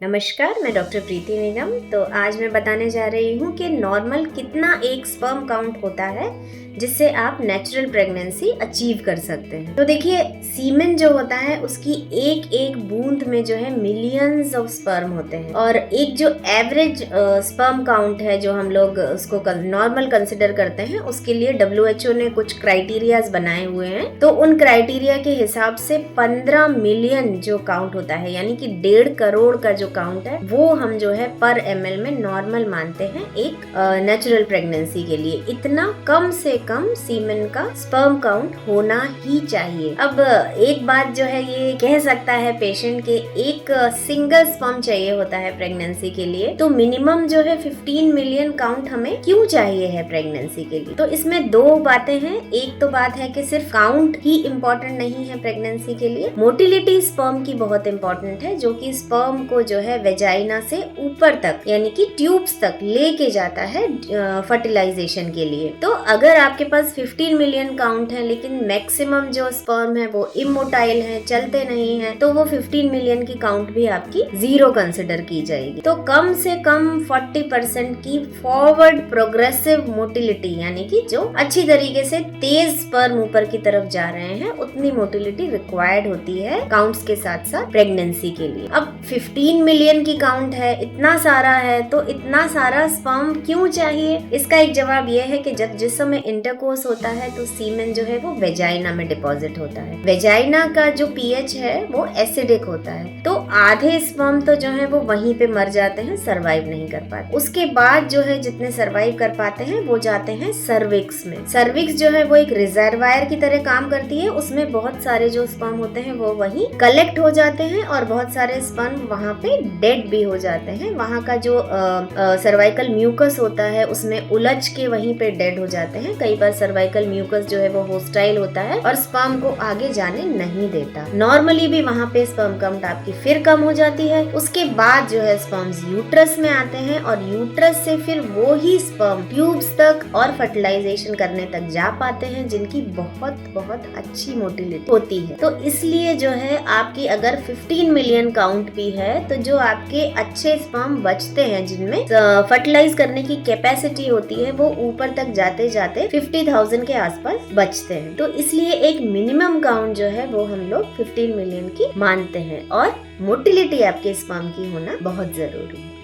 नमस्कार, मैं डॉक्टर प्रीति निगम। तो आज मैं बताने जा रही हूँ कि नॉर्मल कितना एक स्पर्म काउंट होता है जिससे आप नेचुरल प्रेगनेंसी अचीव कर सकते हैं। तो देखिए, सीमेन जो होता है उसकी एक एक बूंद में जो है मिलियंस ऑफ स्पर्म होते हैं, और एक जो एवरेज स्पर्म काउंट है जो हम लोग उसको नॉर्मल कंसिडर करते हैं, उसके लिए WHO ने कुछ क्राइटेरियाज बनाए हुए हैं। तो उन क्राइटेरिया के हिसाब से 15 मिलियन जो काउंट होता है, यानी कि 1.5 करोड़ का जो काउंट है वो हम जो है पर ml में नॉर्मल मानते हैं एक नेचुरल प्रेगनेंसी के लिए। इतना कम से कम सीमेन का स्पर्म काउंट होना ही चाहिए। अब एक बात जो है ये कह सकता है पेशेंट के एक सिंगल स्पर्म चाहिए होता है प्रेगनेंसी के लिए, तो मिनिमम जो है 15 मिलियन काउंट हमें क्यों चाहिए है प्रेगनेंसी के लिए। तो इसमें दो बातें हैं। एक तो बात है कि सिर्फ काउंट ही इम्पोर्टेंट नहीं है प्रेगनेंसी के लिए, मोटिलिटी स्पर्म की बहुत इम्पोर्टेंट है, जो कि स्पर्म को जो है वेजाइना से ऊपर तक यानी कि ट्यूब्स तक लेके जाता है फर्टिलाइजेशन के लिए। तो अगर आपके पास 15 मिलियन काउंट है लेकिन मैक्सिमम जो स्पर्म है वो इमोटाइल है, चलते नहीं है, तो वो 15 मिलियन की काउंट भी आपकी जीरो कंसिडर की जाएगी। तो कम से कम 40% की फॉरवर्ड प्रोग्रेसिव मोटिलिटी, यानी कि जो अच्छी तरीके से तेज स्पर्म ऊपर की तरफ जा रहे हैं, उतनी मोटिलिटी रिक्वायर्ड होती है काउंट्स के साथ साथ प्रेगनेंसी के लिए। अब 15 मिलियन की काउंट है, इतना सारा है, तो इतना सारा स्पर्म क्यों चाहिए? इसका एक जवाब यह है कि जब जिस समय इंटरकोर्स होता है तो सीमेन जो है वो वेजाइना में डिपॉजिट होता है। वेजाइना का जो pH है वो एसिडिक होता है, तो आधे स्पर्म तो जो है वो वहीं पे मर जाते हैं, सरवाइव नहीं कर पाते। उसके बाद जो है जितने सरवाइव कर पाते हैं वो जाते हैं सर्विक्स में। सर्विक्स जो है वो एक रिजर्वायर की तरह काम करती है, उसमें बहुत सारे जो स्पर्म होते हैं वो वहीं कलेक्ट हो जाते हैं और बहुत सारे स्पर्म वहाँ पे डेड भी हो जाते हैं। वहाँ का जो सर्वाइकल म्यूकस होता है उसमें उलझ के वहीं पे डेड हो जाते हैं। कई बार सर्वाइकल म्यूकस जो है वो होस्टाइल होता है और स्पर्म को आगे जाने नहीं देता। नॉर्मली भी वहाँ पे स्पर्म काउंट आपकी फिर कम हो जाती है। उसके बाद जो है स्पर्म्स यूट्रस में आते हैं और यूट्रस से फिर वो ही स्पर्म ट्यूब्स तक और फर्टिलाइजेशन करने तक जा पाते हैं, जिनकी बहुत बहुत अच्छी मोटिलिटी होती है। तो इसलिए जो है आपकी अगर 15 मिलियन काउंट भी है तो जो आपके अच्छे स्पर्म बचते हैं जिनमें फर्टिलाइज करने की कैपेसिटी होती है वो ऊपर तक जाते जाते 50,000 के आसपास बचते हैं। तो इसलिए एक मिनिमम काउंट जो है वो हम लोग 15 मिलियन की मानते हैं, और मोटिलिटी आपके स्पर्म की होना बहुत जरूरी है।